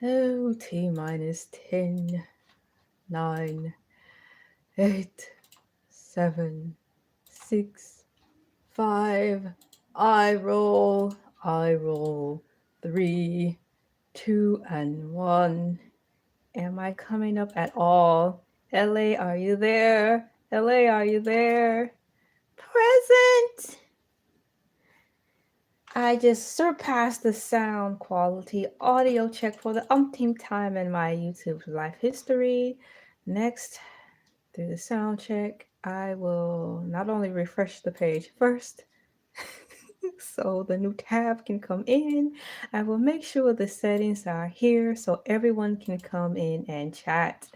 Oh, T minus 10, 9, 8, 7, 6, 5. I roll 3, 2, and 1. Am I coming up at all? LA, are you there? LA, are you there? Present! I just surpassed the sound quality audio check for the umpteenth time in my YouTube life history. Next, through the sound check, I will not only refresh the page first, so the new tab can come in. I will make sure the settings are here so everyone can come in and chat.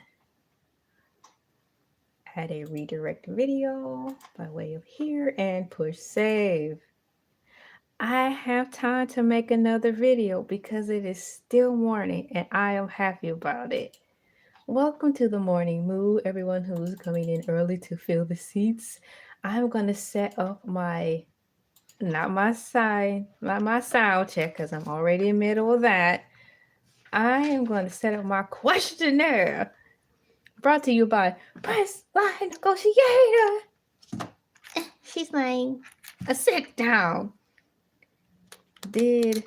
Add a redirect video by way of here and push save. I have time to make another video because it is still morning and I am happy about it. Welcome to the morning mood, everyone who's coming in early to fill the seats. I'm going to set up not my sound check because I'm already in the middle of that. I am going to set up my questionnaire brought to you by Press Line Negotiator. She's lying. Sit down. Did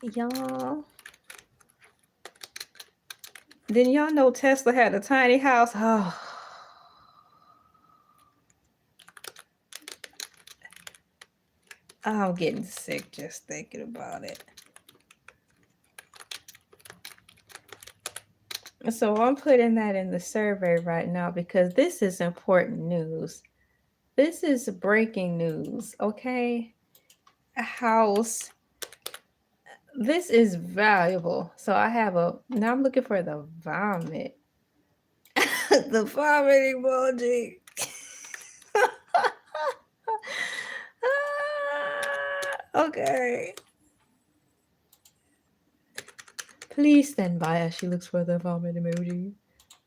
y'all Didn't y'all know Tesla had a tiny house? Oh. I'm getting sick just thinking about it. So I'm putting that in the survey right now because this is important news. This is breaking news, okay? A house. This is valuable. So now I'm looking for the vomit. The vomit emoji. Okay. Please stand by as she looks for the vomit emoji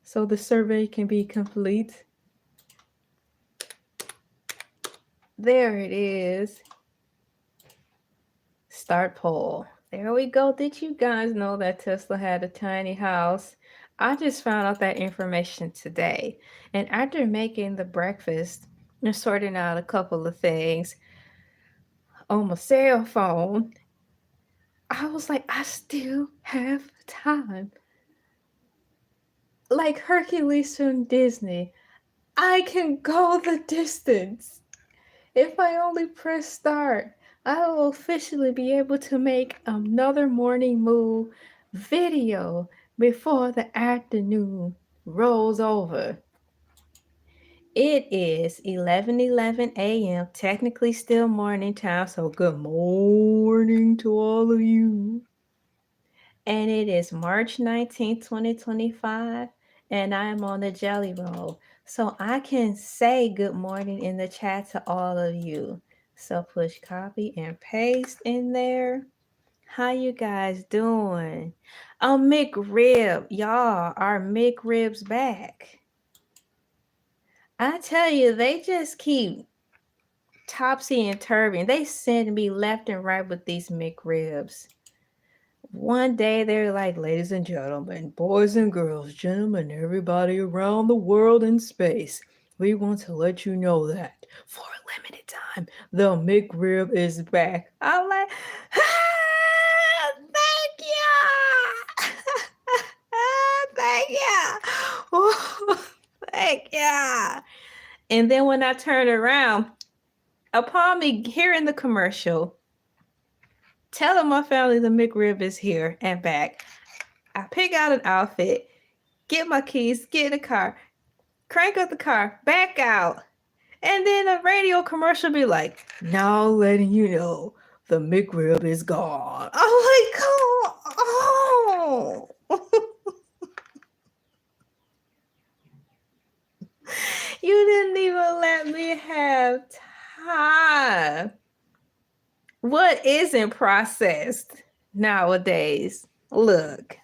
so the survey can be complete. There it is. Start poll. There we go. Did you guys know that Tesla had a tiny house? I just found out that information today. And after making the breakfast and sorting out a couple of things on my cell phone, I was like, I still have time. Like Hercules from Disney, I can go the distance. If I only press start, I will officially be able to make another morning move video before the afternoon rolls over. It is 11:11 a.m., technically still morning time, so good morning to all of you. And it is March 19th, 2025, and I am on the jelly roll. So I can say good morning in the chat to all of you. So push copy and paste in there. How you guys doing? Oh, McRib, y'all, our McRib's back. I tell you, they just keep topsy and turvy. They send me left and right with these McRibs. One day they're like, ladies and gentlemen, boys and girls, gentlemen, everybody around the world in space, we want to let you know that for a limited time, the McRib is back. I'm like, ah, thank you. Thank you. Thank you. And then when I turn around, upon me hearing the commercial, telling my family the McRib is here and back, I pick out an outfit, get my keys, get in the car, crank up the car, back out. And then a radio commercial be like, now letting you know the McRib is gone. I'm like, come on. You didn't even let me have time. What isn't processed nowadays? Look.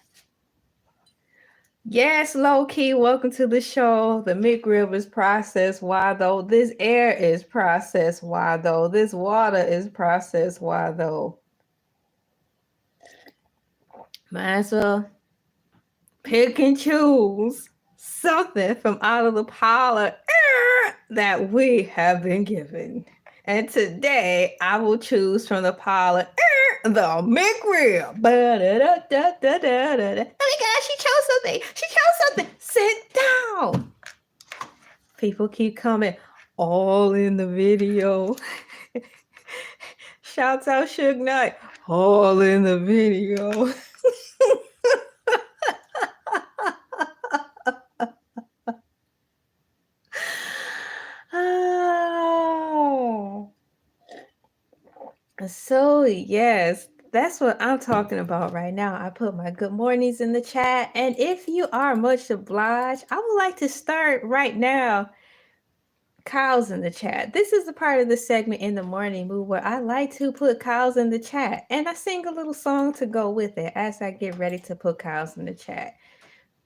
Yes, low key, welcome to the show. The McRib is processed. Why though? This air is processed. Why though? This water is processed. Why though? Might as well pick and choose something from out of the pile of that we have been given. And today I will choose from the pile of the McRib. Oh my God, she chose something. She chose something. Sit down. People keep coming all in the video. Shouts out Suge Knight. All in the video. Oh. So, yes, that's what I'm talking about right now. I put my good mornings in the chat. And if you are much obliged, I would like to start right now. Kyle's in the chat. This is the part of the segment in the morning mood where I like to put Kyle's in the chat. And I sing a little song to go with it as I get ready to put Kyle's in the chat.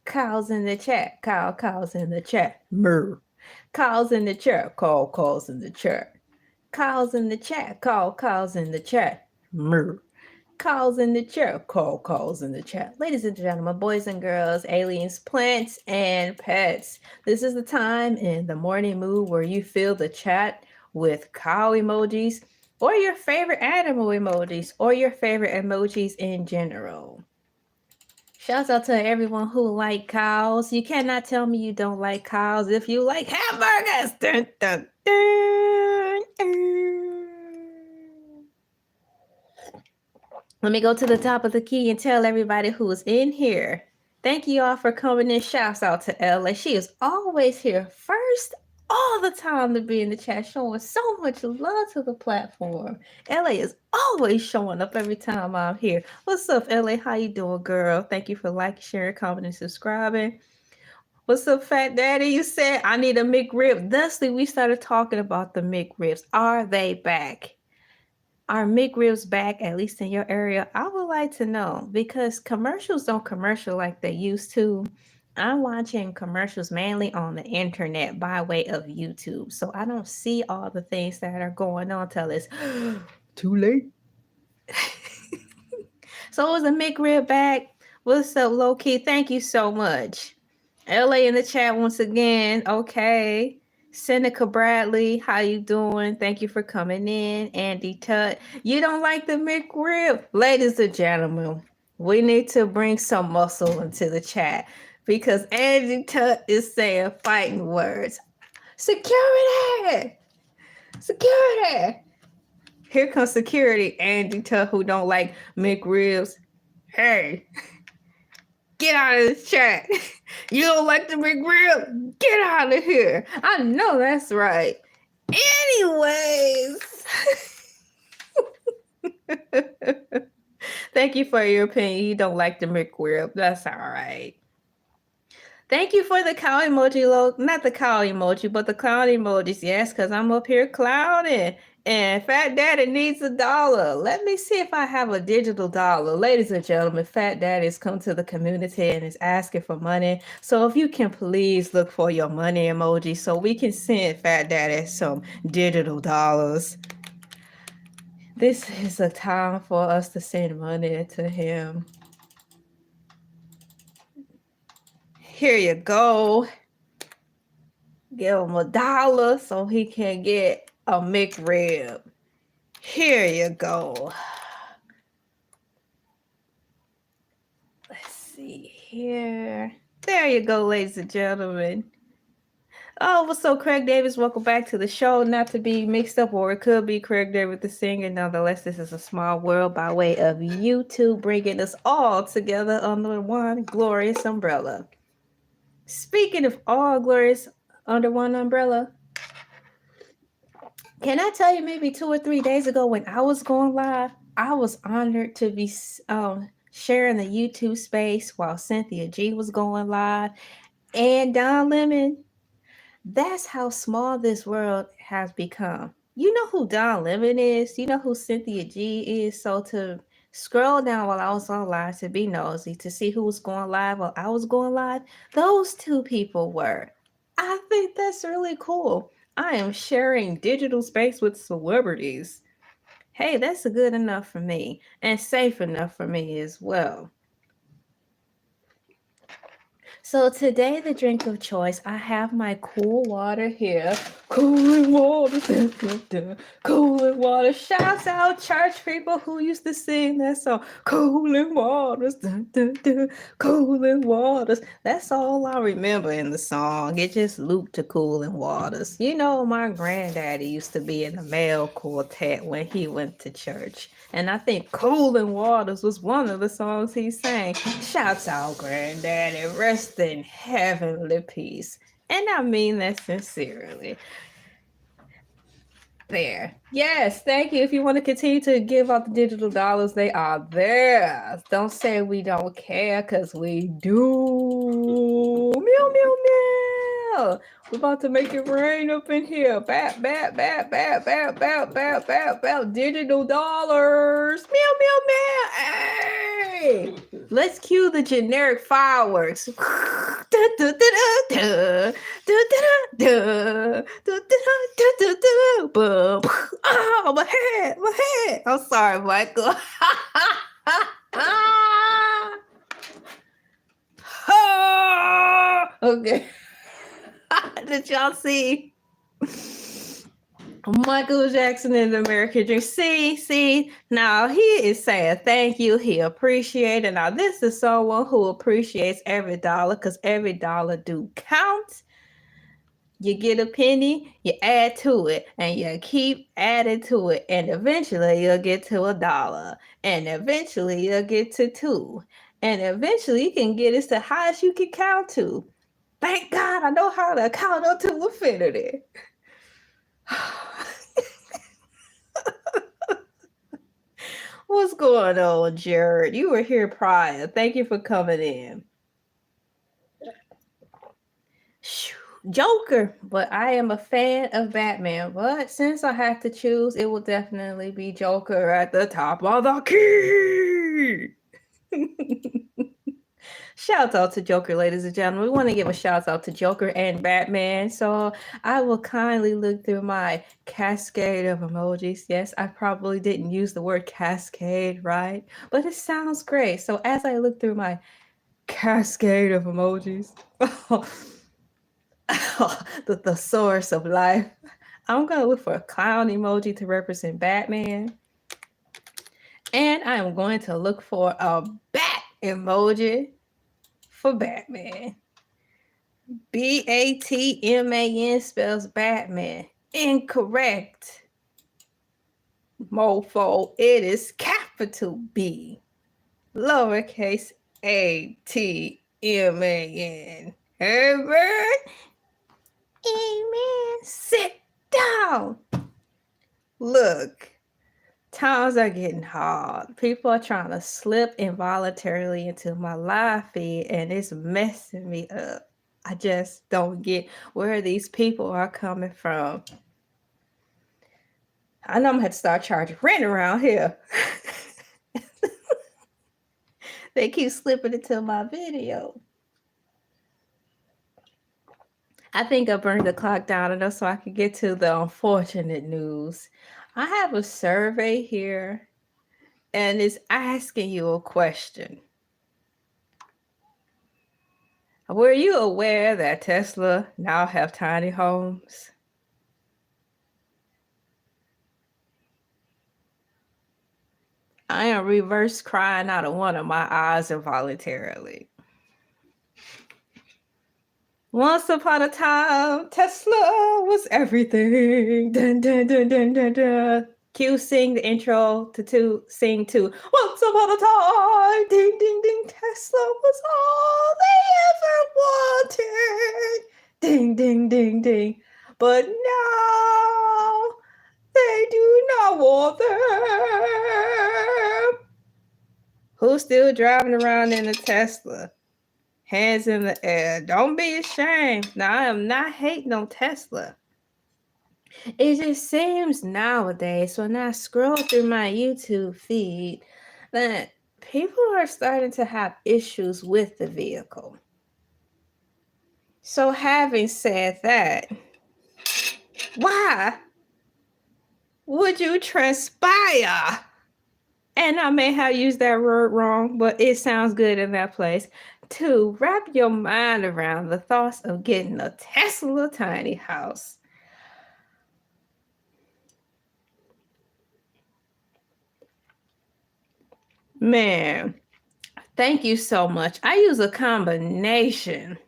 Kyle's in the chat. Kyle's in the chat. Murr. Kyle's in the chat. Kyle's in the chat. Kyle's in the chat. Kyle's in the chat. Murr. Kyle's in the chat. Kyle's in the chat. Ladies and gentlemen, boys and girls, aliens, plants, and pets. This is the time in the morning mood where you fill the chat with cow emojis or your favorite animal emojis or your favorite emojis in general. Shouts out to everyone who like cows. You cannot tell me you don't like cows if you like hamburgers. Dun, dun, dun, dun. Let me go to the top of the key and tell everybody who is in here. Thank you all for coming in. Shouts out to Elay. She is always here first all the time to be in the chat, showing so much love to the platform. Elay is always showing up every time I'm here. What's up, Elay? How you doing, girl? Thank you for liking, sharing, commenting, subscribing. What's up, Fat Daddy? You said I need a McRib. Thusly, we started talking about the McRibs. Are they back? Are McRibs back, at least in your area? I would like to know because commercials don't commercial like they used to. I'm watching commercials mainly on the internet by way of YouTube. So I don't see all the things that are going on till it's too late. So is a McRib back? What's up, low key? Thank you so much. Elay in the chat once again. Okay. Seneca Bradley, how you doing? Thank you for coming in. Andy Tut, you don't like the McRib? Ladies and gentlemen, we need to bring some muscle into the chat because Andy Tut is saying fighting words. Security! Security! Here comes security, Andy Tut, who don't like McRibs. Hey, get out of this chat. You don't like the McRib? Get out of here. I know that's right. Anyways. Thank you for your opinion. You don't like the McRib. That's all right. Thank you for the cow emoji, not the cow emoji, but the clown emojis. Yes, because I'm up here clowning. And Fat Daddy needs $1. Let me see if I have a digital dollar. Ladies and gentlemen, Fat Daddy has come to the community and is asking for money. So if you can please look for your money emoji so we can send Fat Daddy some digital dollars. This is a time for us to send money to him. Here you go. Give him $1 so he can get a McRib. Here you go. Let's see here. There you go, ladies and gentlemen. Oh, what's up, Craig Davis? Welcome back to the show. Not to be mixed up, or it could be Craig Davis the singer. Nonetheless, this is a small world by way of YouTube, bringing us all together under one glorious umbrella. Speaking of all glorious under one umbrella, can I tell you, maybe 2 or 3 days ago when I was going live, I was honored to be sharing the YouTube space while Cynthia G was going live and Don Lemon. That's how small this world has become. You know who Don Lemon is? You know who Cynthia G is? So to scroll down while I was on live to be nosy, to see who was going live while I was going live, those two people were. I think that's really cool. I am sharing digital space with celebrities. Hey, that's good enough for me and safe enough for me as well. So today, the drink of choice, I have my cool water here. Cooling water, dun, dun, dun. Cooling water. Shouts out church people who used to sing that song. Cooling waters, dun, dun, dun. Cooling waters. That's all I remember in the song. It just looped to cooling waters. You know, my granddaddy used to be in the male quartet when he went to church. And I think Cooling Waters was one of the songs he sang. Shouts out, Granddaddy. Rest in heavenly peace. And I mean that sincerely. There. Yes, thank you. If you want to continue to give out the digital dollars, they are there. Don't say we don't care, because we do. Meow, meow, meow. We're about to make it rain up in here. Bat, bat, bat, bat, bat, bat, bat, bat, bat. Digital dollars. Meow, meow, meow. Hey. Let's cue the generic fireworks. Oh, my head, my head. I'm sorry, Michael. Okay. Did y'all see Michael Jackson in the American Dream? See, now he is saying thank you. He appreciates it. Now this is someone who appreciates every dollar, because every dollar do count. You get a penny, you add to it, and you keep adding to it, and eventually you'll get to $1, and eventually you'll get to $2, and eventually you can get as the highest you can count to. Thank God I know how to count up to infinity. What's going on, Jared? You were here prior. Thank you for coming in. Joker, but I am a fan of Batman. But since I have to choose, it will definitely be Joker at the top of the key. Shout out to Joker, ladies and gentlemen. We want to give a shout out to Joker and Batman. So I will kindly look through my cascade of emojis. Yes, I probably didn't use the word cascade, right? But it sounds great. So as I look through my cascade of emojis, the source of life, I'm going to look for a clown emoji to represent Batman. And I'm going to look for a bat emoji for Batman. Batman spells Batman. Incorrect. Mofo, it is capital B, lowercase ATMAN. Herbert, amen. Sit down. Look, times are getting hard. People are trying to slip involuntarily into my live feed, and it's messing me up. I just don't get where these people are coming from. I know I'm gonna have to start charging rent around here. They keep slipping into my video. I think I burned the clock down enough so I can get to the unfortunate news. I have a survey here, and it's asking you a question. Were you aware that Tesla now have tiny homes? I am reverse crying out of one of my eyes involuntarily. Once upon a time, Tesla was everything. Dun, dun, dun, dun, dun, dun. Q, sing the intro to sing to Once upon a time, ding, ding, ding, Tesla was all they ever wanted. Ding, ding, ding, ding. But now they do not want them. Who's still driving around in a Tesla? Hands in the air. Don't be ashamed. Now, I am not hating on Tesla. It just seems nowadays, when I scroll through my YouTube feed, that people are starting to have issues with the vehicle. So having said that, why would you transpire? And I may have used that word wrong, but it sounds good in that place. to wrap your mind around the thoughts of getting a Tesla tiny house. Man, thank you so much. I use a combination.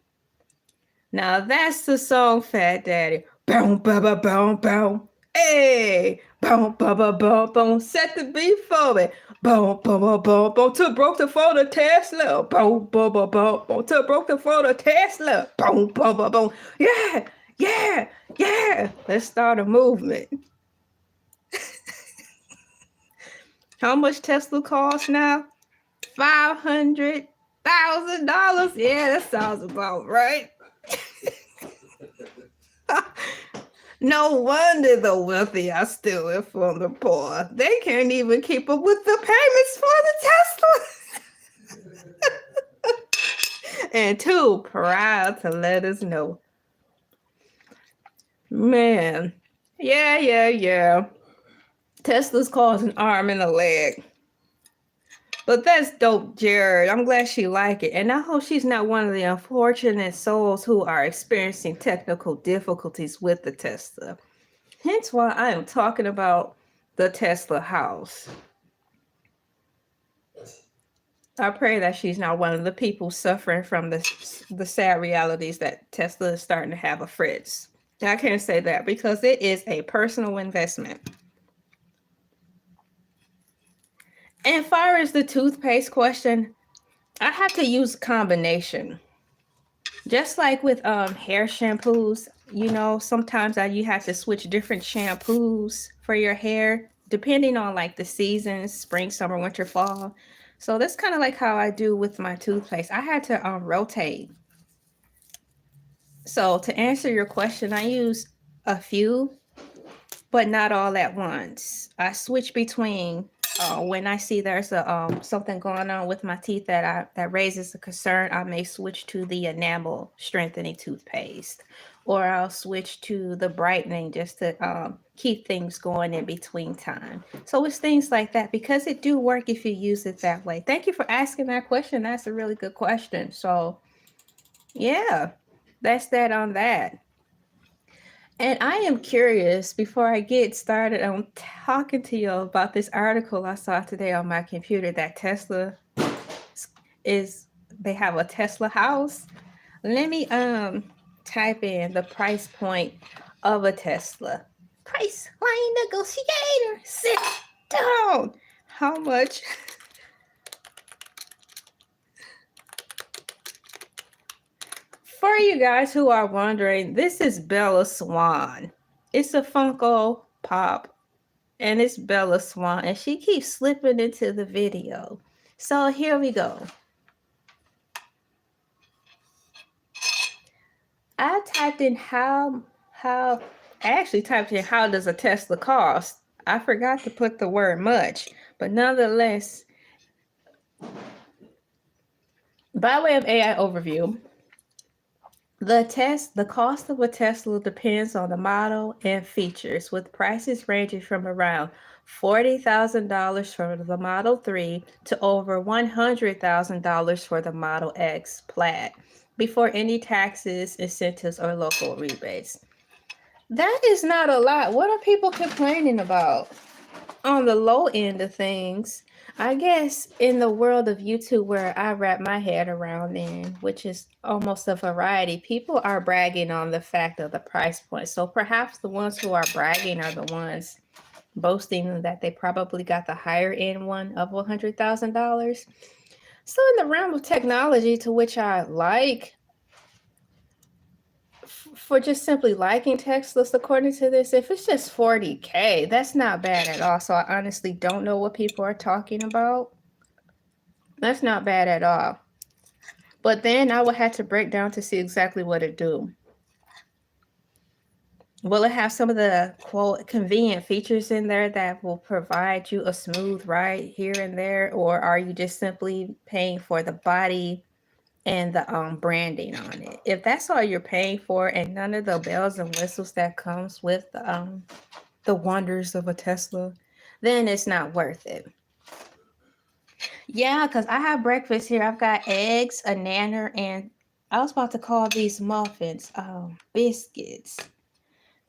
Now that's the song, Fat Daddy. Boom, ba ba boom, boom. Hey, boom, ba ba boom, boom. Set the beat for me. Boom, boom, boom, boom, boom. To broke the phone of Tesla. Boom, boom, boom, boom, boom. To broke the phone of Tesla. Boom, boom, boom, boom. Yeah, yeah, yeah. Let's start a movement. How much Tesla costs now? $500,000. Yeah, that sounds about right. No wonder the wealthy are stealing from the poor. They can't even keep up with the payments for the Tesla. And too proud to let us know. Man, yeah. Tesla's causing an arm and a leg. But that's dope, Jared. I'm glad she liked it. And I hope she's not one of the unfortunate souls who are experiencing technical difficulties with the Tesla. Hence why I am talking about the Tesla house. I pray that she's not one of the people suffering from the sad realities that Tesla is starting to have a fritz. I can't say that because it is a personal investment. And far as the toothpaste question, I have to use a combination. Just like with hair shampoos, sometimes you have to switch different shampoos for your hair, depending on like the seasons, spring, summer, winter, fall. So that's kind of like how I do with my toothpaste. I had to rotate. So to answer your question, I use a few, but not all at once. I switch between when I see there's a something going on with my teeth that raises a concern. I may switch to the enamel strengthening toothpaste, or I'll switch to the brightening just to keep things going in between time. So it's things like that because it do work if you use it that way. Thank you for asking that question. That's a really good question. So yeah, that's that on that. And I am curious before I get started on talking to you about this article I saw today on my computer that Tesla they have a Tesla house. Let me type in the price point of a Tesla. Price line negotiator. Sit down. How much? For you guys who are wondering, this is Bella Swan. It's a Funko Pop, and it's Bella Swan, and she keeps slipping into the video. So here we go. I typed in I actually typed in how does a Tesla cost. I forgot to put the word much, but nonetheless, by way of AI overview, the cost of a Tesla depends on the model and features, with prices ranging from around $40,000 for the Model 3 to over $100,000 for the Model X Plaid, before any taxes, incentives, or local rebates. That is not a lot. What are people complaining about? On the low end of things, I guess in the world of YouTube where I wrap my head around in, which is almost a variety, people are bragging on the fact of the price point. So perhaps the ones who are bragging are the ones boasting that they probably got the higher end one of $100,000. So in the realm of technology, to which I like, for just simply liking Teslas, according to this, if it's just 40K, that's not bad at all. So I honestly don't know what people are talking about. That's not bad at all. But then I would have to break down to see exactly what it do. Will it have some of the quote convenient features in there that will provide you a smooth ride here and there, or are you just simply paying for the body and the branding on it? If that's all you're paying for and none of the bells and whistles that comes with the wonders of a Tesla, then it's not worth it. Yeah, because I have breakfast here. I've got eggs, a nanner, and I was about to call these muffins biscuits.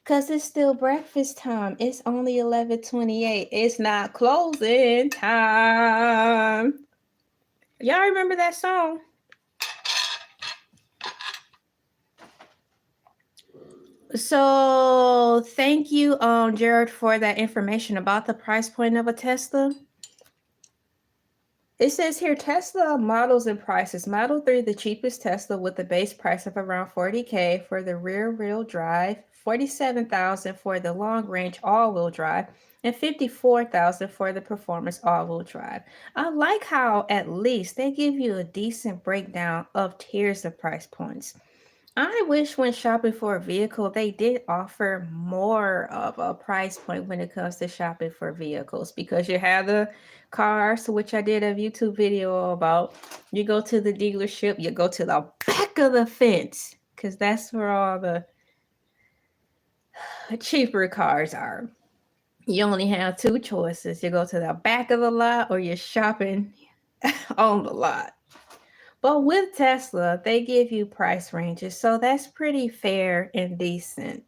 Because it's still breakfast time. It's only 11:28. It's not closing time. Y'all remember that song? So thank you, Jared, for that information about the price point of a Tesla. It says here Tesla models and prices. Model 3, the cheapest Tesla with a base price of around $40K for the rear-wheel drive, $47,000 for the long-range all-wheel drive, and $54,000 for the performance all-wheel drive. I like how at least they give you a decent breakdown of tiers of price points. I wish when shopping for a vehicle, they did offer more of a price point when it comes to shopping for vehicles, because you have the cars, which I did a YouTube video about. You go to the dealership, you go to the back of the fence, because that's where all the cheaper cars are. You only have two choices. You go to the back of the lot or you're shopping on the lot. But with Tesla, they give you price ranges, so that's pretty fair and decent.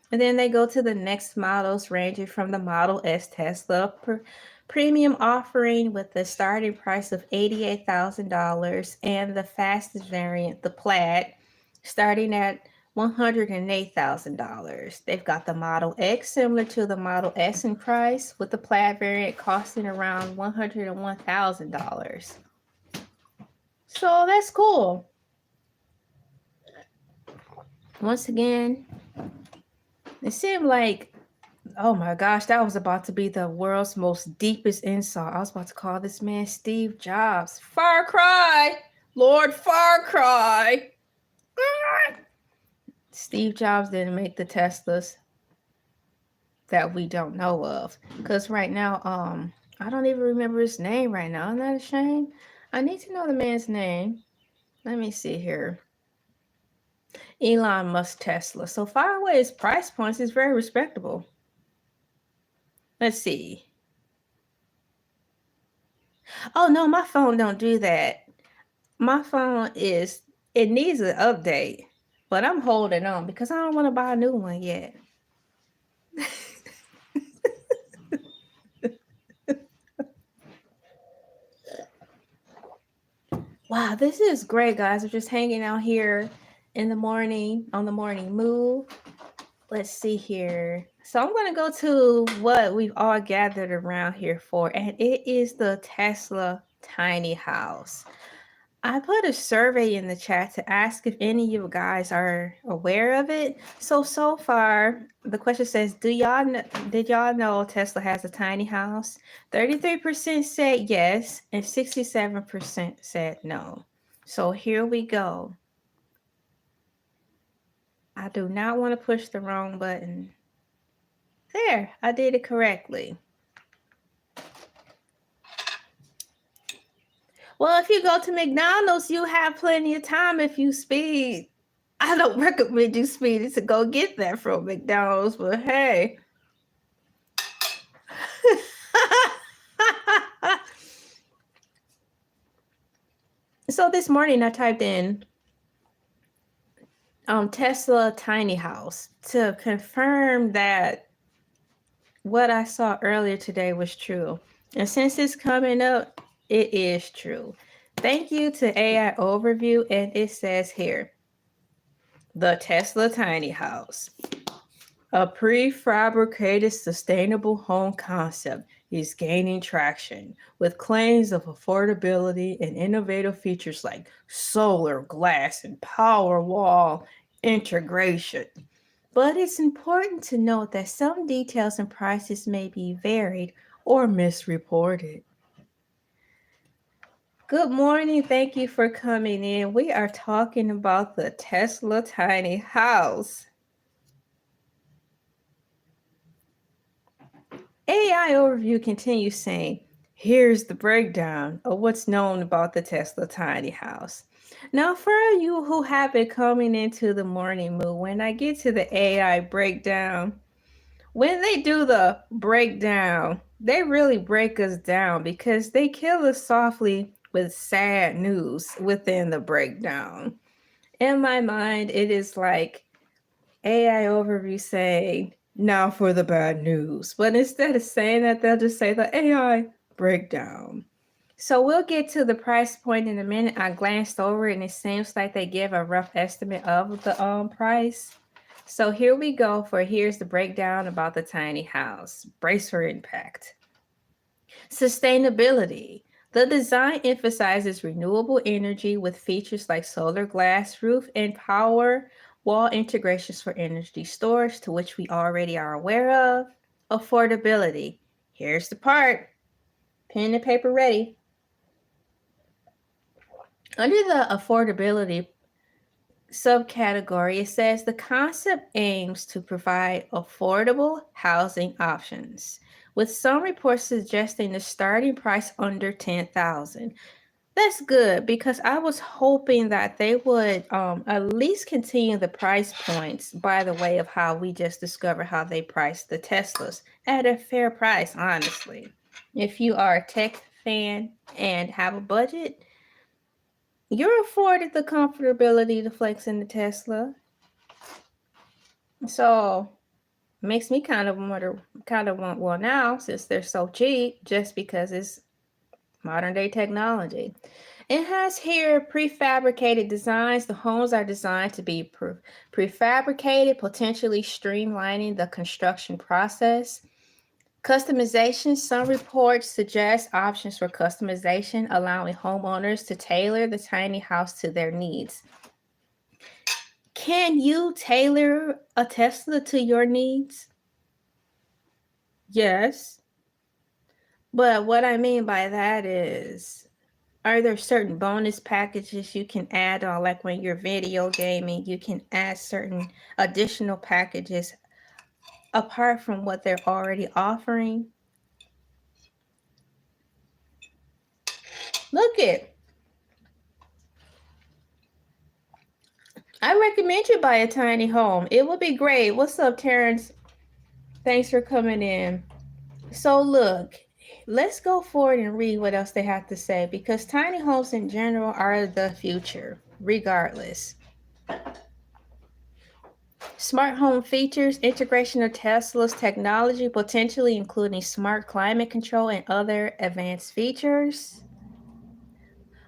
And then they go to the next models, ranging from the Model S Tesla premium offering with the starting price of $88,000 and the fastest variant, the Plaid, starting at $108,000. They've got the Model X, similar to the Model S in price, with the Plaid variant costing around $101,000. So that's cool. Once again, it seemed like, oh my gosh, that was about to be the world's most deepest insult. I was about to call this man Steve Jobs. Far cry! Lord Far Cry! Steve Jobs didn't make the Teslas that we don't know of. Because right now, I don't even remember his name right now. Isn't that a shame? I need to know the man's name. Let me see here. Elon Musk Tesla. So far away his price points is very respectable. Let's see. Oh no, my phone don't do that. My phone it needs an update, but I'm holding on because I don't want to buy a new one yet. Wow, this is great, guys. We're just hanging out here in the morning on the morning move. Let's see here. So I'm going to go to what we've all gathered around here for, and it is the Tesla tiny house. I put a survey in the chat to ask if any of you guys are aware of it. So far, the question says, did y'all know Tesla has a tiny house? 33% said yes, and 67% said no. So here we go. I do not want to push the wrong button. There, I did it correctly. Well, if you go to McDonald's, you have plenty of time if you speed. I don't recommend you speeding to go get that from McDonald's, but hey. So this morning I typed in Tesla tiny house to confirm that what I saw earlier today was true. And since it's coming up, it is true. Thank you to AI Overview, and it says here, the Tesla tiny house, a prefabricated sustainable home concept, is gaining traction with claims of affordability and innovative features like solar, glass, and Powerwall integration. But it's important to note that some details and prices may be varied or misreported. Good morning. Thank you for coming in. We are talking about the Tesla tiny house. AI Overview continues saying, here's the breakdown of what's known about the Tesla tiny house. Now, for you who have been coming into the morning mood, when I get to the AI breakdown, when they do the breakdown, they really break us down because they kill us softly with sad news within the breakdown. In my mind, it is like AI overview saying, now for the bad news. But instead of saying that, they'll just say the AI breakdown. So we'll get to the price point in a minute. I glanced over it and it seems like they give a rough estimate of the price. So here we go here's the breakdown about the tiny house. Brace for impact. Sustainability. The design emphasizes renewable energy with features like solar glass roof and power wall integrations for energy storage, to which we already are aware of. Affordability. Here's the part. Pen and paper ready. Under the affordability subcategory, it says the concept aims to provide affordable housing options, with some reports suggesting the starting price under $10,000. That's good because I was hoping that they would at least continue the price points by the way of how we just discovered how they priced the Teslas at a fair price, honestly. If you are a tech fan and have a budget, you're afforded the comfortability to flex in the Tesla. So makes me kind of want, well, now since they're so cheap, just because it's modern day technology. It has here prefabricated designs. The homes are designed to be prefabricated, potentially streamlining the construction process. Customization. Some reports suggest options for customization, allowing homeowners to tailor the tiny house to their needs. Can you tailor a Tesla to your needs? Yes. But what I mean by that is, are there certain bonus packages you can add on? Like when you're video gaming, you can add certain additional packages apart from what they're already offering. Look it. I recommend you buy a tiny home. It would be great. What's up, Terrence? Thanks for coming in. So look, let's go forward and read what else they have to say, because tiny homes in general are the future, regardless. Smart home features, integration of Tesla's technology, potentially including smart climate control and other advanced features.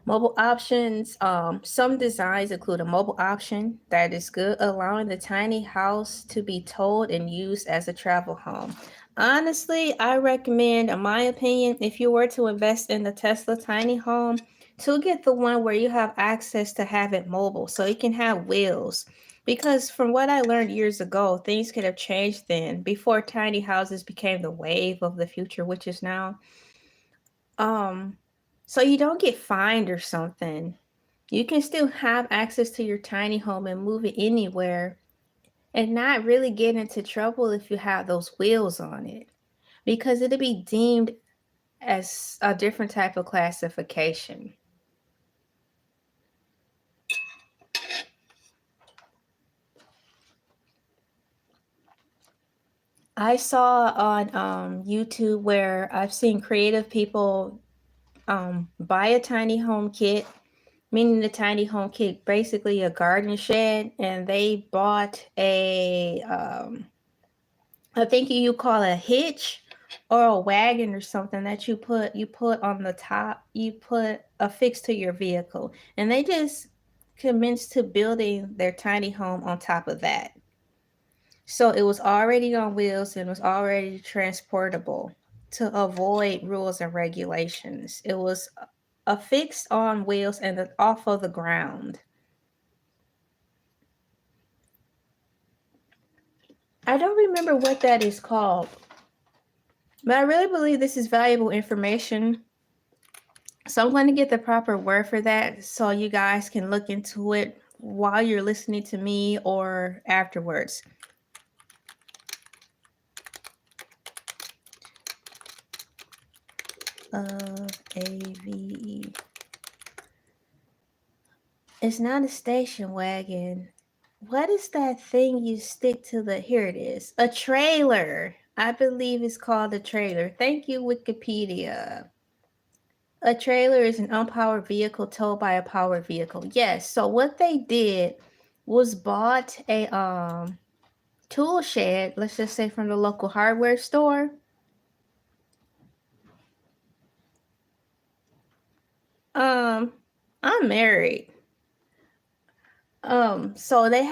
Mobile options. Some designs include a mobile option that is good, allowing the tiny house to be towed and used as a travel home. Honestly, I recommend, in my opinion, if you were to invest in the Tesla tiny home, to get the one where you have access to have it mobile so it can have wheels. Because from what I learned years ago, things could have changed then before tiny houses became the wave of the future, which is now. Um, so you don't get fined or something. You can still have access to your tiny home and move it anywhere and not really get into trouble if you have those wheels on it, because it'll be deemed as a different type of classification. I saw on YouTube where I've seen creative people buy a tiny home kit, meaning the tiny home kit, basically a garden shed, and they bought I think you call it a hitch or a wagon or something that you put on the top, you put affixed to your vehicle, and they just commenced to building their tiny home on top of that. So it was already on wheels and was already transportable to avoid rules and regulations. It was affixed on wheels and off of the ground. I don't remember what that is called, but I really believe this is valuable information. So I'm going to get the proper word for that so you guys can look into it while you're listening to me or afterwards. AVE. It's not a station wagon. What is that thing you stick to the? Here it is. A trailer. I believe it's called a trailer. Thank you, Wikipedia. A trailer is an unpowered vehicle towed by a powered vehicle. Yes. So what they did was bought a tool shed, let's just say from the local hardware store. I'm married. So they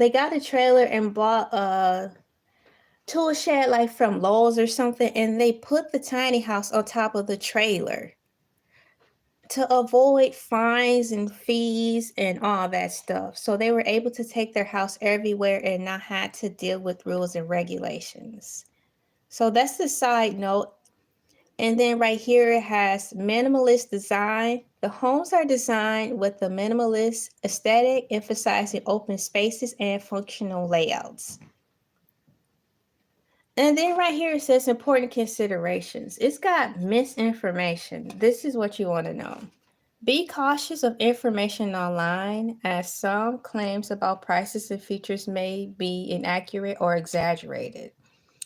got a trailer and bought a tool shed like from Lowe's or something, and they put the tiny house on top of the trailer to avoid fines and fees and all that stuff. So they were able to take their house everywhere and not had to deal with rules and regulations. So that's the side note. And then right here it has minimalist design. The homes are designed with a minimalist aesthetic, emphasizing open spaces and functional layouts. And then right here it says important considerations. It's got misinformation. This is what you want to know. Be cautious of information online, as some claims about prices and features may be inaccurate or exaggerated.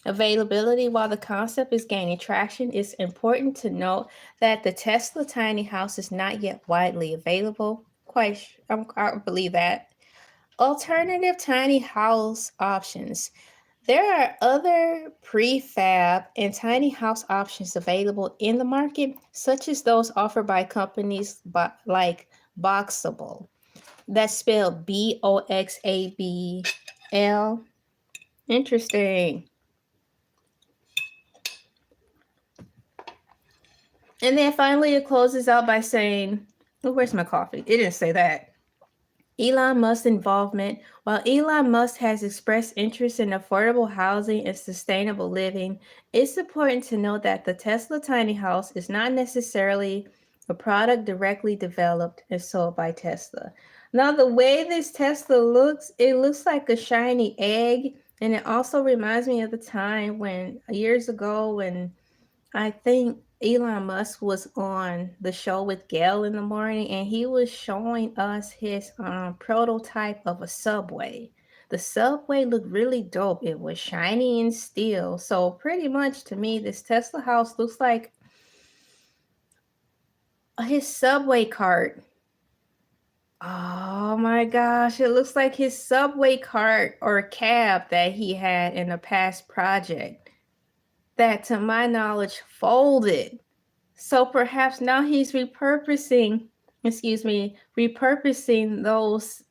Availability. While the concept is gaining traction, it's important to note that the Tesla tiny house is not yet widely available. I believe that. Alternative tiny house options. There are other prefab and tiny house options available in the market, such as those offered by companies like Boxable. That's spelled Boxabl. Interesting. And then finally, it closes out by saying, oh, where's my coffee? It didn't say that. Elon Musk's involvement. While Elon Musk has expressed interest in affordable housing and sustainable living, it's important to note that the Tesla tiny house is not necessarily a product directly developed and sold by Tesla. Now, the way this Tesla looks, it looks like a shiny egg, and it also reminds me of the time when years ago when I think Elon Musk was on the show with Gail in the morning, and he was showing us his prototype of a subway. The subway looked really dope. It was shiny and steel. So pretty much to me, this Tesla house looks like his subway cart. Oh my gosh, it looks like his subway cart or cab that he had in a past project that, to my knowledge, folded. So perhaps now he's repurposing those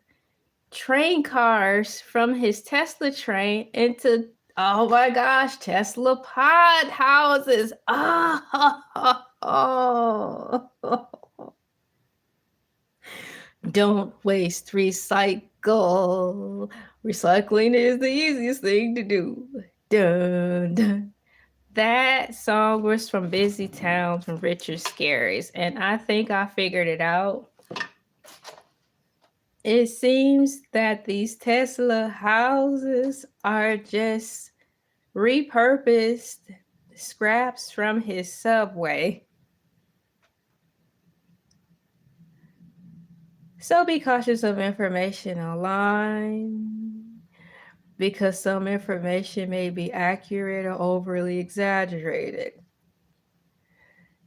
train cars from his Tesla train into, oh my gosh, Tesla pod houses. Oh. Don't waste, recycle. Recycling is the easiest thing to do. Dun, dun. That song was from Busy Town from Richard Scarys, and I think I figured it out. It seems that these Tesla houses are just repurposed scraps from his subway. So be cautious of information online, because some information may be accurate or overly exaggerated.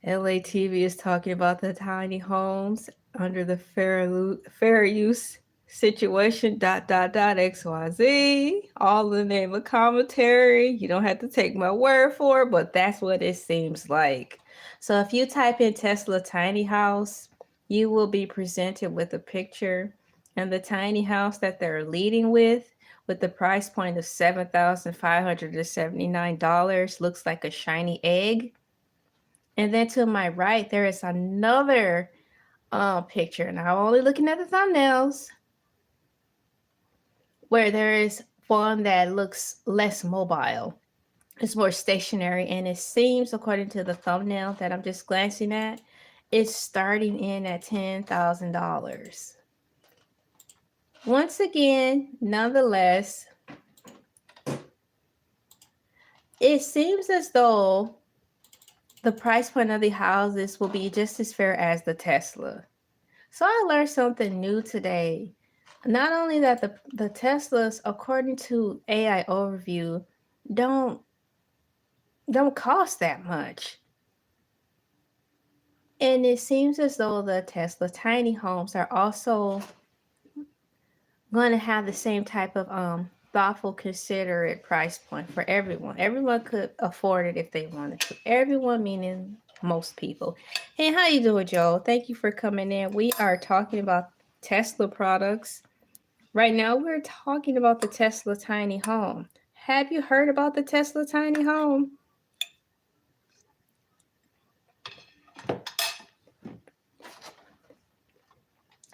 Elay TV is talking about the tiny homes under the fair use situation, XYZ. All in the name of commentary. You don't have to take my word for it, but that's what it seems like. So if you type in Tesla tiny house, you will be presented with a picture, and the tiny house that they're leading with the price point of $7,579, looks like a shiny egg. And then to my right, there is another picture. Now, I'm only looking at the thumbnails, where there is one that looks less mobile. It's more stationary, and it seems, according to the thumbnail that I'm just glancing at, it's starting in at $10,000. Once again, nonetheless, it seems as though the price point of the houses will be just as fair as the Tesla. So I learned something new today. Not only that the Teslas, according to AI Overview, don't don't cost that much. And it seems as though the Tesla tiny homes are also going to have the same type of thoughtful, considerate price point for everyone. Everyone could afford it if they wanted to. Everyone meaning most people. Hey, how you doing, Joe? Thank you for coming in. We are talking about Tesla products. Right now, we're talking about the Tesla tiny home. Have you heard about the Tesla tiny home?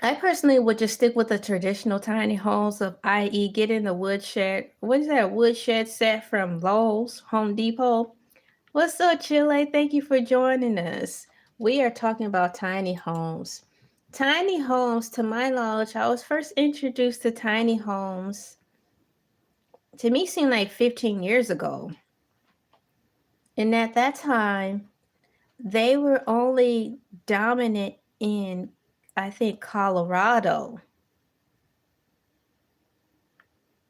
I personally would just stick with the traditional tiny homes of, i.e., getting the woodshed. What is that woodshed set from Lowe's, Home Depot? What's up, Chile? Thank you for joining us. We are talking about tiny homes. Tiny homes, to my knowledge, I was first introduced to tiny homes, to me, seemed like 15 years ago. And at that time, they were only dominant in, I think, Colorado.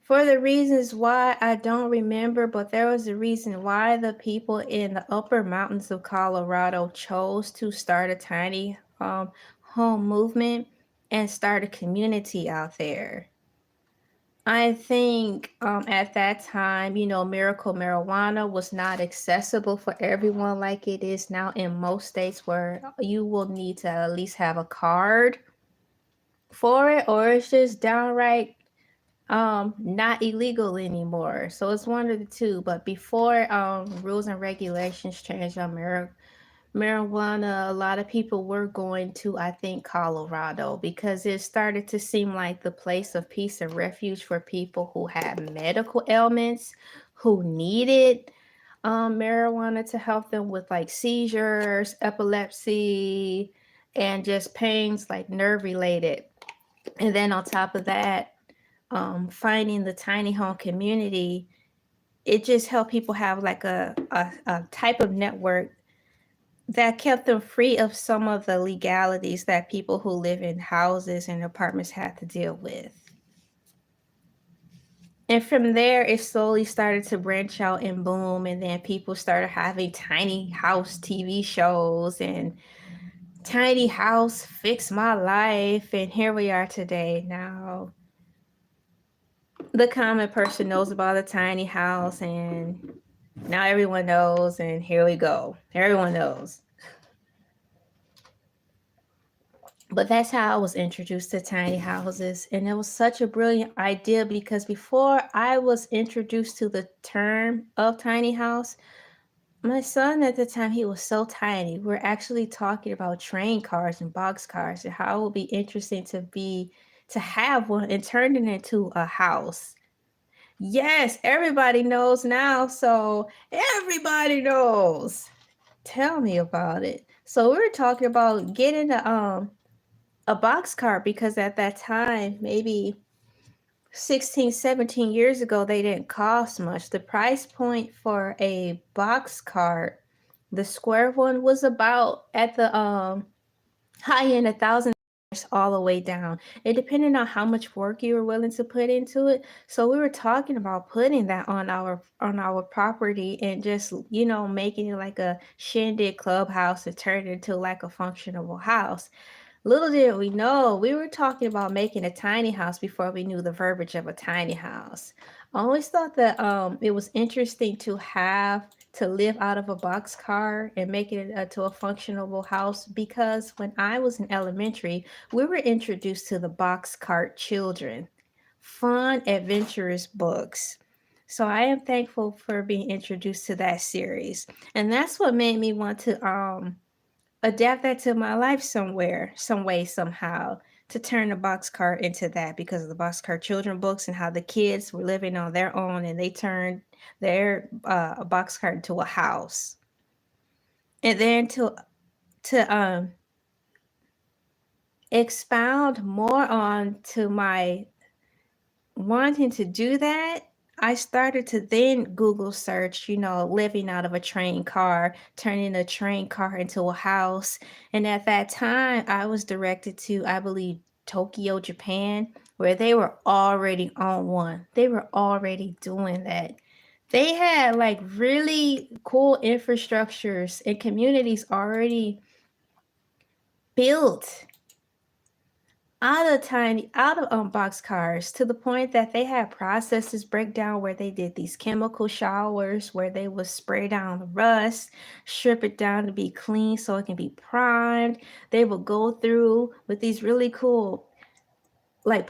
For the reasons why I don't remember, but there was a reason why the people in the upper mountains of Colorado chose to start a tiny home movement and start a community out there. I think at that time, miracle marijuana was not accessible for everyone like it is now in most states, where you will need to at least have a card for it, or it's just downright not illegal anymore. So it's one of the two. But before rules and regulations changed on marijuana, a lot of people were going to, I think, Colorado, because it started to seem like the place of peace and refuge for people who had medical ailments, who needed marijuana to help them with like seizures, epilepsy, and just pains like nerve related. And then on top of that, finding the tiny home community, it just helped people have like a type of network that kept them free of some of the legalities that people who live in houses and apartments had to deal with. And from there, it slowly started to branch out and boom. And then people started having tiny house TV shows and tiny house fix my life. And here we are today. Now, the common person knows about a tiny house, and now everyone knows, and here we go. Everyone knows. But that's how I was introduced to tiny houses. And it was such a brilliant idea, because before I was introduced to the term of tiny house, my son at the time, he was so tiny. We're actually talking about train cars and box cars, and how it would be interesting to have one and turn it into a house. Yes, everybody knows now. So everybody knows. Tell me about it. So we were talking about getting a box cart, because at that time, maybe 16, 17 years ago, they didn't cost much. The price point for a box cart, the square one, was about at the high end $1,000 all the way down. It depended on how much work you were willing to put into it. So we were talking about putting that on our property, and just making it like a shindig clubhouse and turn it into like a functional house. Little did we know, we were talking about making a tiny house before we knew the verbiage of a tiny house. I always thought that it was interesting to have to live out of a boxcar and make it to a functional house, because when I was in elementary, we were introduced to the boxcar children, fun, adventurous books. So I am thankful for being introduced to that series, and that's what made me want to adapt that to my life somewhere, some way, somehow, to turn the boxcar into that, because of the boxcar children books and how the kids were living on their own and they turned their boxcar into a house. And then to expound more on to my wanting to do that, I started to then Google search, living out of a train car, turning a train car into a house. And at that time, I was directed to, I believe, Tokyo, Japan, where they were already on one. They were already doing that. They had like really cool infrastructures and communities already built out of boxcars, to the point that they had processes break down where they did these chemical showers where they would spray down the rust, strip it down to be clean so it can be primed. They would go through with these really cool like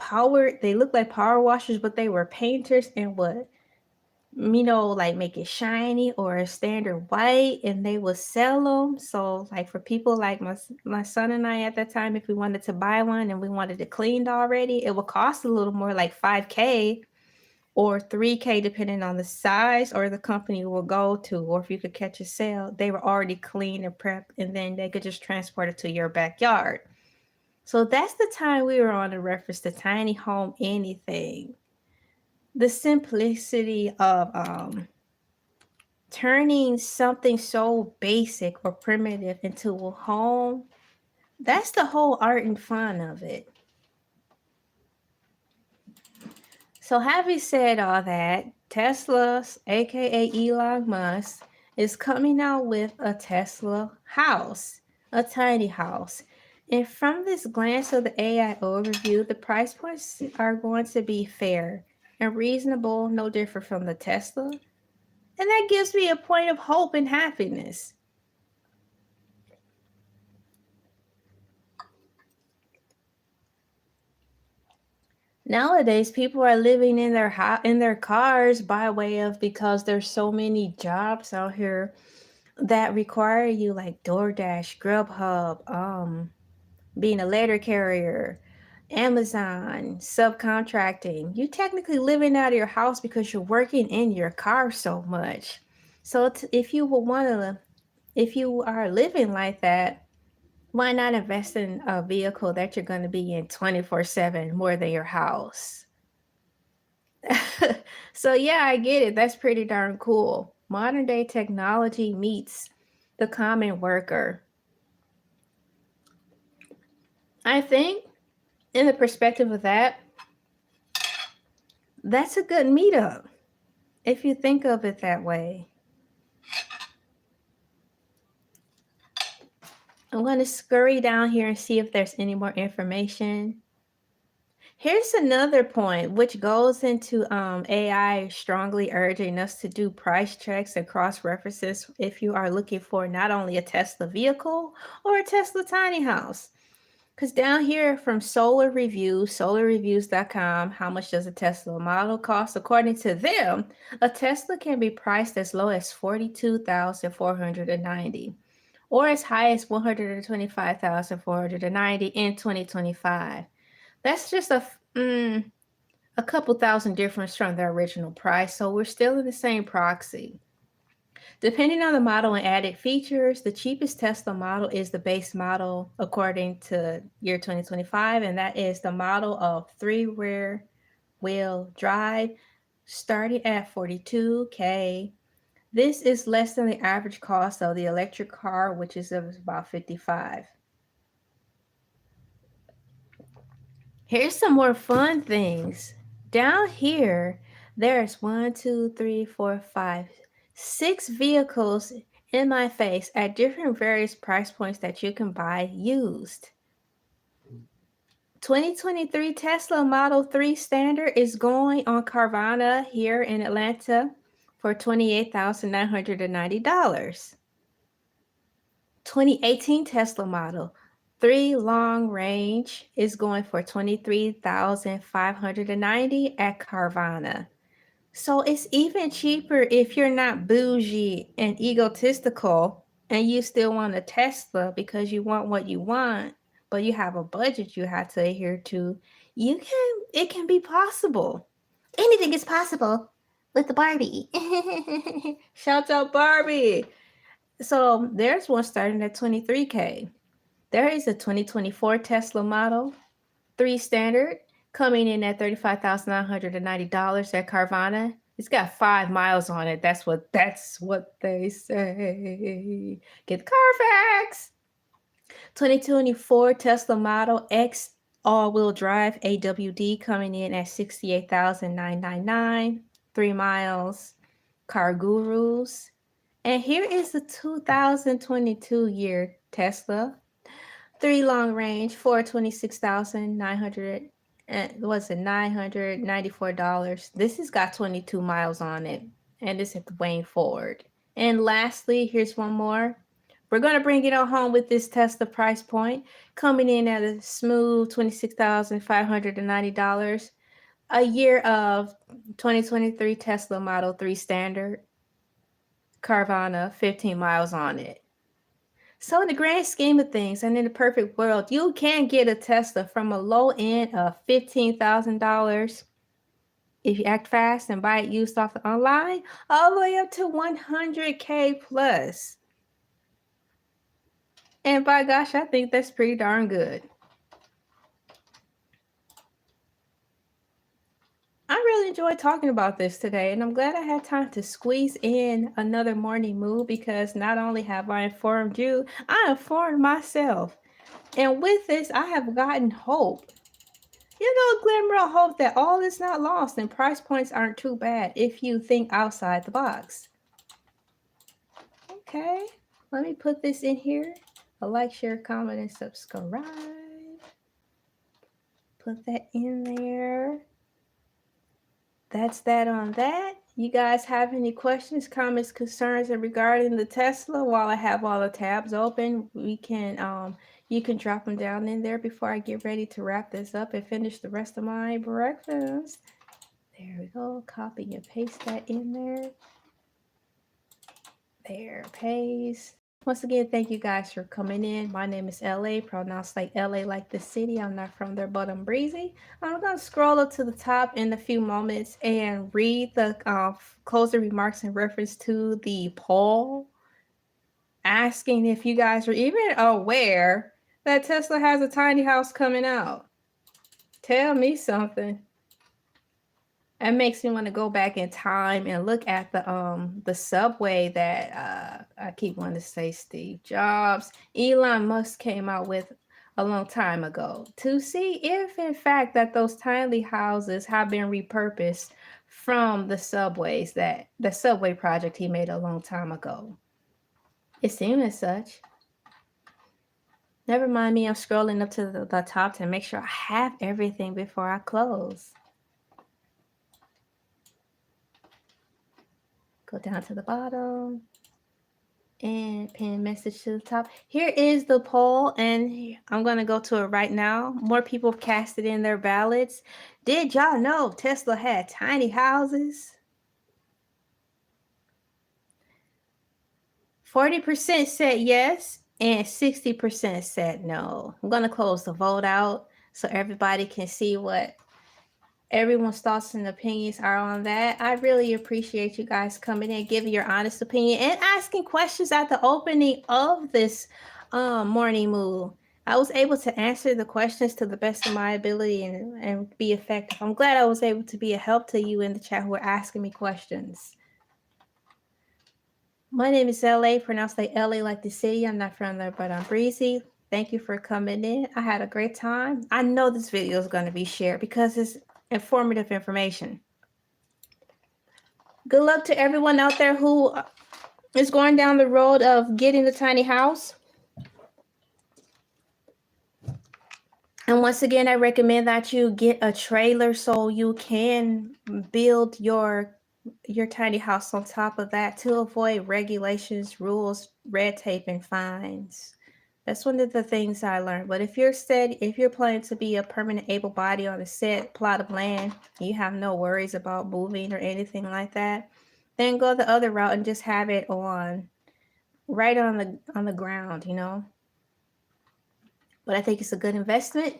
they look like power washers, but they were painters and would, like make it shiny or a standard white, and they would sell them. So like for people like my son and I at that time, if we wanted to buy one and we wanted it cleaned already, it would cost a little more, like 5K or 3K depending on the size or the company will go to, or if you could catch a sale, they were already clean and prepped, and then they could just transport it to your backyard. So that's the time we were on, a reference to tiny home anything. The simplicity of turning something so basic or primitive into a home, that's the whole art and fun of it. So having said all that, Tesla, aka Elon Musk, is coming out with a Tesla house, a tiny house. And from this glance of the AI overview, the price points are going to be fair and reasonable, no different from the Tesla. And that gives me a point of hope and happiness. Nowadays, people are living in their cars by way of, because there's so many jobs out here that require you, like DoorDash, Grubhub, being a letter carrier, Amazon, subcontracting. You technically living out of your house because you're working in your car so much. So if you would want to, if you are living like that, why not invest in a vehicle that you're going to be in 24/7 more than your house? So yeah, I get it. That's pretty darn cool. Modern day technology meets the common worker. I think, in the perspective of that, that's a good meetup if you think of it that way. I'm going to scurry down here and see if there's any more information. Here's another point, which goes into AI strongly urging us to do price checks and cross references if you are looking for not only a Tesla vehicle or a Tesla tiny house. Because down here from Solar Reviews, solarreviews.com, how much does a Tesla model cost? According to them, a Tesla can be priced as low as $42,490 or as high as $125,490 in 2025. That's just a couple thousand difference from the original price, so we're still in the same proxy. Depending on the model and added features, the cheapest Tesla model is the base model according to year 2025, and that is the model of 3 rear wheel drive, starting at 42K. This is less than the average cost of the electric car, which is about 55. Here's some more fun things. Down here, there's 6 vehicles in my face at different various price points that you can buy used. 2023 Tesla Model 3 Standard is going on Carvana here in Atlanta for $28,990. 2018 Tesla Model 3 Long Range is going for $23,590 at Carvana. So it's even cheaper if you're not bougie and egotistical and you still want a Tesla because you want what you want, but you have a budget you have to adhere to. It can be possible. Anything is possible with the Barbie. Shout out Barbie. So there's one starting at 23K. There is a 2024 Tesla Model 3 Standard coming in at $35,990 at Carvana. It's got 5 miles on it. That's what they say. Get the Carfax. 2024 Tesla Model X all-wheel drive AWD coming in at $68,999, 3 miles. car gurus. And here is the 2022 year Tesla. 3 long range, $426,900, was it $994? This has got 22 miles on it, and it's at the Wayne Ford. And lastly, here's one more. We're going to bring it on home with this Tesla price point, coming in at a smooth $26,590. A year of 2023 Tesla Model 3 Standard Carvana, 15 miles on it. So in the grand scheme of things, and in the perfect world, you can get a Tesla from a low end of $15,000 if you act fast and buy it used off the online, all the way up to $100K plus. And by gosh, I think that's pretty darn good. I really enjoyed talking about this today, and I'm glad I had time to squeeze in another morning move, because not only have I informed you, I informed myself. And with this, I have gotten hope. A glimmer of hope that all is not lost and price points aren't too bad if you think outside the box. Okay, let me put this in here. A like, share, comment, and subscribe. Put that in there. That's that on that. You guys have any questions, comments, concerns regarding the Tesla? While I have all the tabs open, you can drop them down in there before I get ready to wrap this up and finish the rest of my breakfast. There we go. Copy and paste that in there. There, paste. Once again, thank you guys for coming in. My name is LA, pronounced like LA like the city. I'm not from there, but I'm breezy. I'm going to scroll up to the top in a few moments and read the closing remarks in reference to the poll, asking if you guys are even aware that Tesla has a tiny house coming out. Tell me something. It makes me want to go back in time and look at the subway that I keep wanting to say Steve Jobs, Elon Musk came out with a long time ago, to see if in fact that those tiny houses have been repurposed from the subways, that the subway project he made a long time ago. It seemed as such. Never mind me, I'm scrolling up to the top to make sure I have everything before I close. Go down to the bottom and pin message to the top. Here is the poll, and I'm going to go to it right now. More people have casted in their ballots. Did y'all know Tesla had tiny houses? 40% said yes, and 60% said no. I'm going to close the vote out so everybody can see what everyone's thoughts and opinions are on that. I really appreciate you guys coming in, giving your honest opinion, and asking questions at the opening of this morning move. I was able to answer the questions to the best of my ability and be effective. I'm glad I was able to be a help to you in the chat who are asking me questions. My name is LA, pronounced like LA like the city. I'm not from there, but I'm breezy. Thank you for coming in. I had a great time. I know this video is going to be shared because it's informative information. Good luck to everyone out there who is going down the road of getting the tiny house. And once again, I recommend that you get a trailer so you can build your tiny house on top of that to avoid regulations, rules, red tape, and fines. That's one of the things I learned. But if you're planning to be a permanent able body on a set plot of land, you have no worries about moving or anything like that, then go the other route and just have it right on the ground, But I think it's a good investment.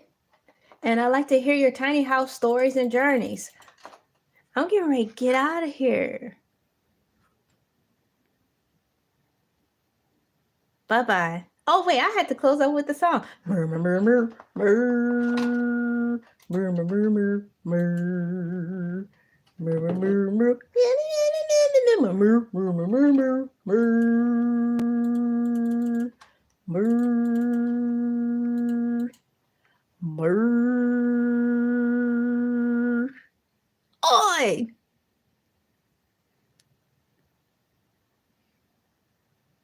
And I like to hear your tiny house stories and journeys. I'm getting ready to get out of here. Bye-bye. Oh, wait, I had to close out with the song.